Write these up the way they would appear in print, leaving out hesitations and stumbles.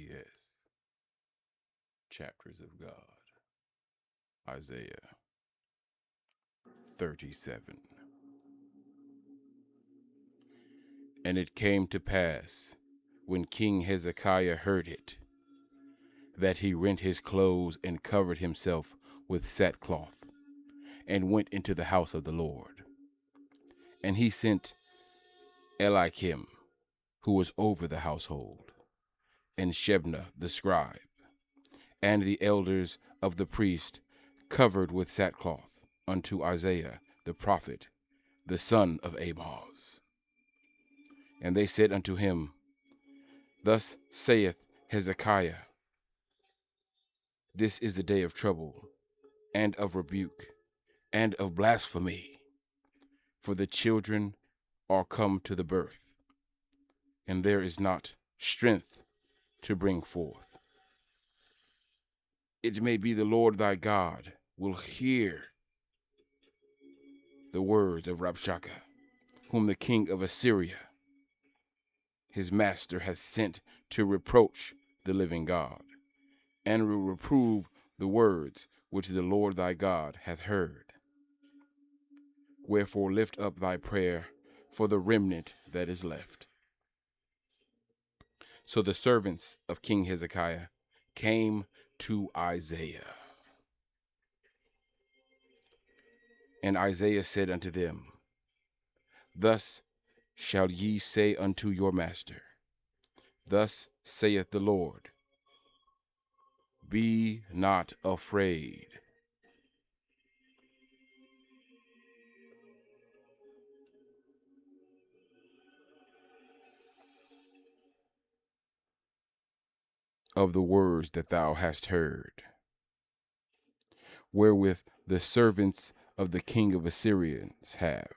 Yes. Chapters of God. Isaiah 37. And it came to pass, when King Hezekiah heard it, that he rent his clothes and covered himself with sackcloth, and went into the house of the Lord. And he sent Eliakim, who was over the household, and Shebna the scribe, and the elders of the priest, covered with sackcloth, unto Isaiah the prophet, the son of Amoz. And they said unto him, Thus saith Hezekiah, This is the day of trouble, and of rebuke, and of blasphemy, for the children are come to the birth, and there is not strength to bring forth. It may be the Lord thy God will hear the words of Rabshakeh, whom the king of Assyria, his master, hath sent to reproach the living God, and will reprove the words which the Lord thy God hath heard. Wherefore lift up thy prayer for the remnant that is left. So the servants of King Hezekiah came to Isaiah. And Isaiah said unto them, Thus shall ye say unto your master, Thus saith the Lord, Be not afraid. Of the words that thou hast heard, wherewith the servants of the king of Assyrians have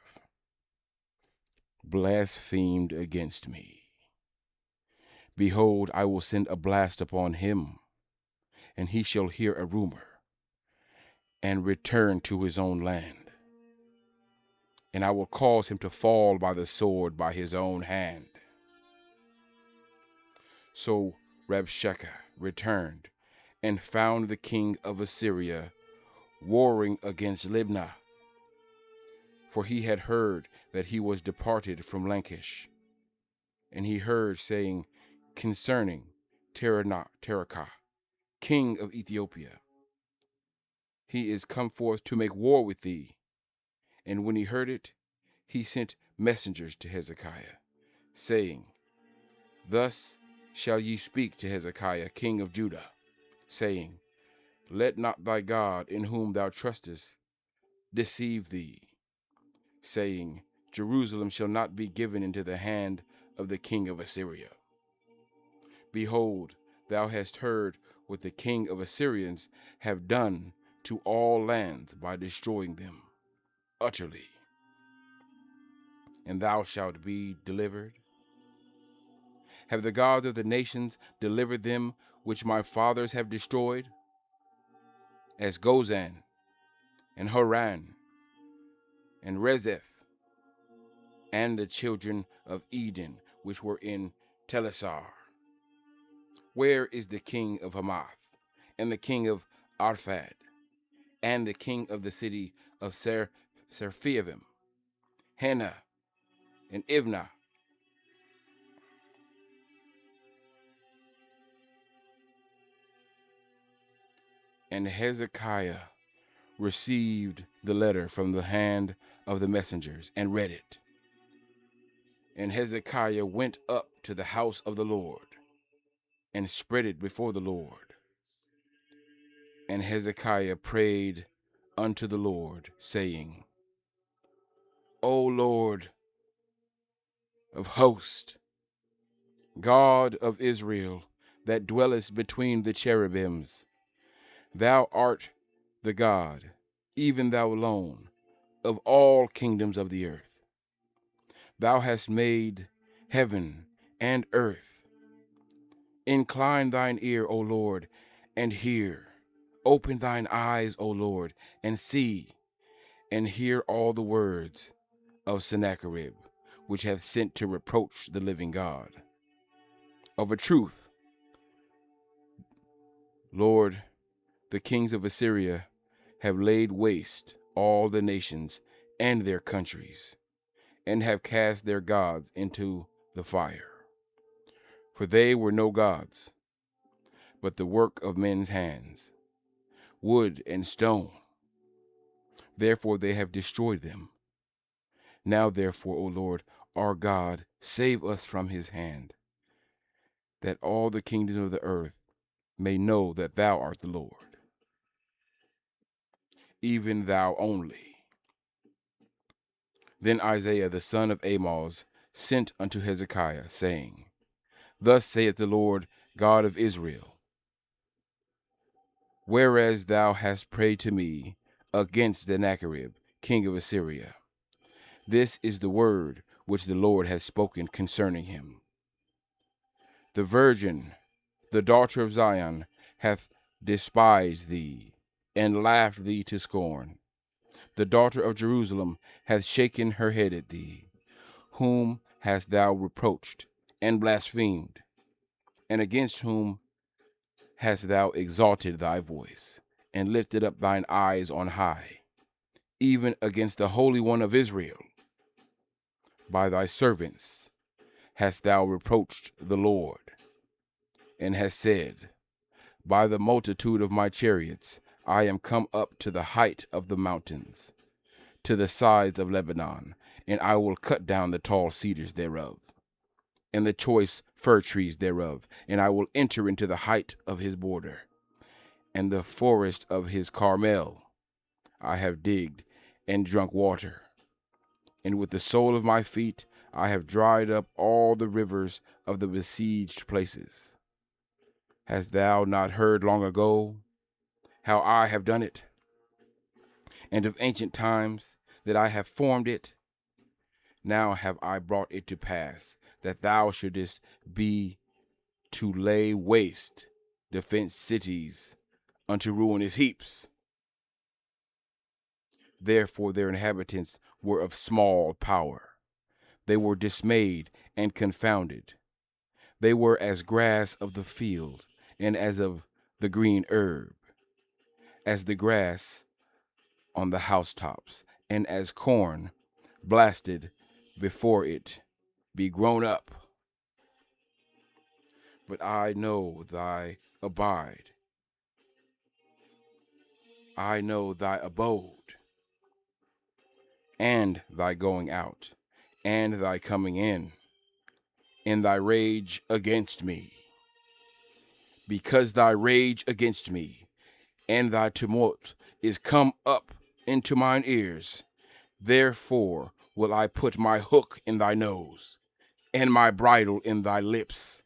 blasphemed against me. Behold, I will send a blast upon him, and he shall hear a rumor, and return to his own land. And I will cause him to fall by the sword by his own hand. So Rabshakeh returned, and found the king of Assyria warring against Libnah, for he had heard that he was departed from Lachish. And he heard saying concerning Terakah, king of Ethiopia, He is come forth to make war with thee. And when he heard it, he sent messengers to Hezekiah, saying, Thus shall ye speak to Hezekiah, king of Judah, saying, Let not thy God, in whom thou trustest, deceive thee, saying, Jerusalem shall not be given into the hand of the king of Assyria. Behold, thou hast heard what the king of Assyrians have done to all lands by destroying them utterly. And thou shalt be delivered. Have the gods of the nations delivered them which my fathers have destroyed? As Gozan, and Haran, and Rezeph, and the children of Eden which were in Telasar. Where is the king of Hamath, and the king of Arphad, and the king of the city of Sepharvaim, Hena, and Ivnah? And Hezekiah received the letter from the hand of the messengers, and read it. And Hezekiah went up to the house of the Lord, and spread it before the Lord. And Hezekiah prayed unto the Lord, saying, O Lord of hosts, God of Israel, that dwellest between the cherubims, thou art the God, even thou alone, of all kingdoms of the earth. Thou hast made heaven and earth. Incline thine ear, O Lord, and hear. Open thine eyes, O Lord, and see, and hear all the words of Sennacherib, which hath sent to reproach the living God. Of a truth, Lord, the kings of Assyria have laid waste all the nations and their countries, and have cast their gods into the fire. For they were no gods, but the work of men's hands, wood and stone. Therefore they have destroyed them. Now therefore, O Lord, our God, save us from his hand, that all the kingdoms of the earth may know that thou art the Lord, even thou only. Then Isaiah the son of Amoz sent unto Hezekiah, saying, Thus saith the Lord God of Israel, whereas thou hast prayed to me against Sennacherib, king of Assyria, this is the word which the Lord has spoken concerning him. The virgin, the daughter of Zion, hath despised thee, and laughed thee to scorn. The daughter of Jerusalem hath shaken her head at thee. Whom hast thou reproached and blasphemed? And against whom hast thou exalted thy voice, and lifted up thine eyes on high? Even against the Holy One of Israel. By thy servants hast thou reproached the Lord, and hast said, By the multitude of my chariots I am come up to the height of the mountains, to the sides of Lebanon, and I will cut down the tall cedars thereof, and the choice fir trees thereof, and I will enter into the height of his border, and the forest of his Carmel. I have digged and drunk water, and with the sole of my feet I have dried up all the rivers of the besieged places. Hast thou not heard long ago how I have done it, and of ancient times that I have formed it? Now have I brought it to pass, that thou shouldest be to lay waste defenced cities unto ruinous heaps. Therefore their inhabitants were of small power. They were dismayed and confounded. They were as grass of the field, and as of the green herb, as the grass on the housetops, and as corn blasted before it be grown up. But I know thy abide. I know thy abode, and thy going out, and thy coming in thy rage against me. Because thy rage against me, and thy tumult is come up into mine ears, therefore will I put my hook in thy nose, and my bridle in thy lips,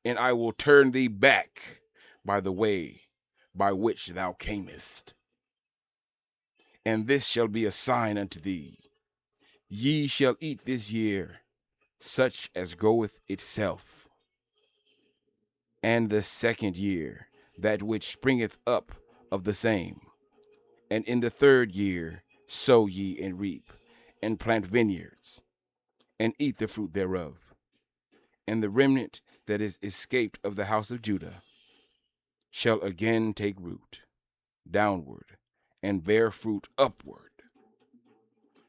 and I will turn thee back by the way by which thou camest. And this shall be a sign unto thee. Ye shall eat this year such as groweth itself, and the second year that which springeth up of the same. And in the third year sow ye and reap, and plant vineyards, and eat the fruit thereof. And the remnant that is escaped of the house of Judah shall again take root downward, and bear fruit upward.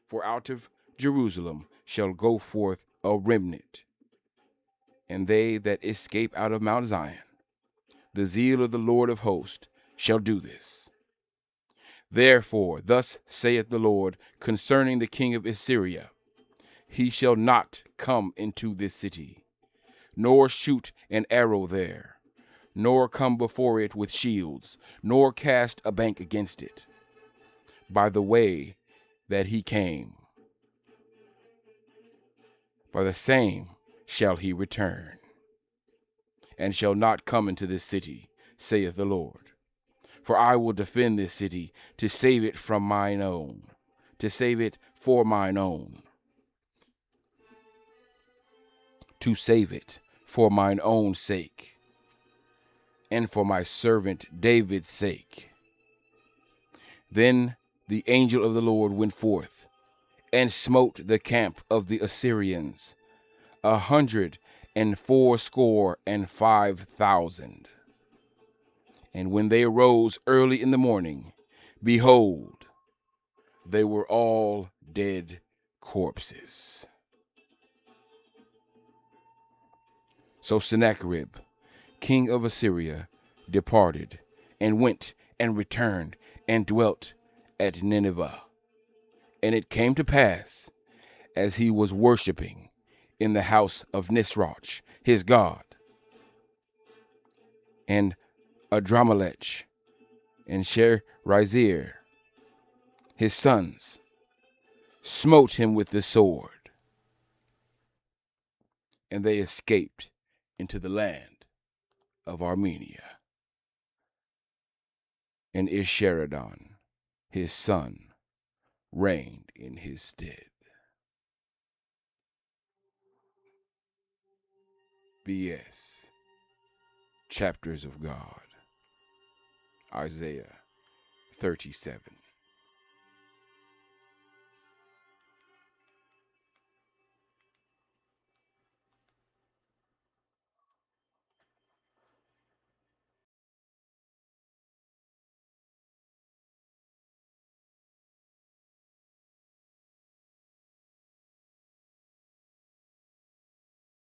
For out of Jerusalem shall go forth a remnant, and they that escape out of Mount Zion. The zeal of the Lord of hosts shall do this. Therefore, thus saith the Lord concerning the king of Assyria, he shall not come into this city, nor shoot an arrow there, nor come before it with shields, nor cast a bank against it, by the way that he came. By the same shall he return, and shall not come into this city, saith the Lord. For I will defend this city to save it from mine own, to save it for mine own, to save it for mine own sake, and for my servant David's sake. Then the angel of the Lord went forth, and smote the camp of the Assyrians 185,000. And when they arose early in the morning, behold, they were all dead corpses. So Sennacherib, king of Assyria, departed, and went and returned, and dwelt at Nineveh. And it came to pass, as he was worshiping in the house of Nisroch, his god, and Adramelech, and Sherazir, his sons, smote him with the sword, and they escaped into the land of Armenia. And Esarhaddon, his son, reigned in his stead. BS. Chapters of God. Isaiah 37.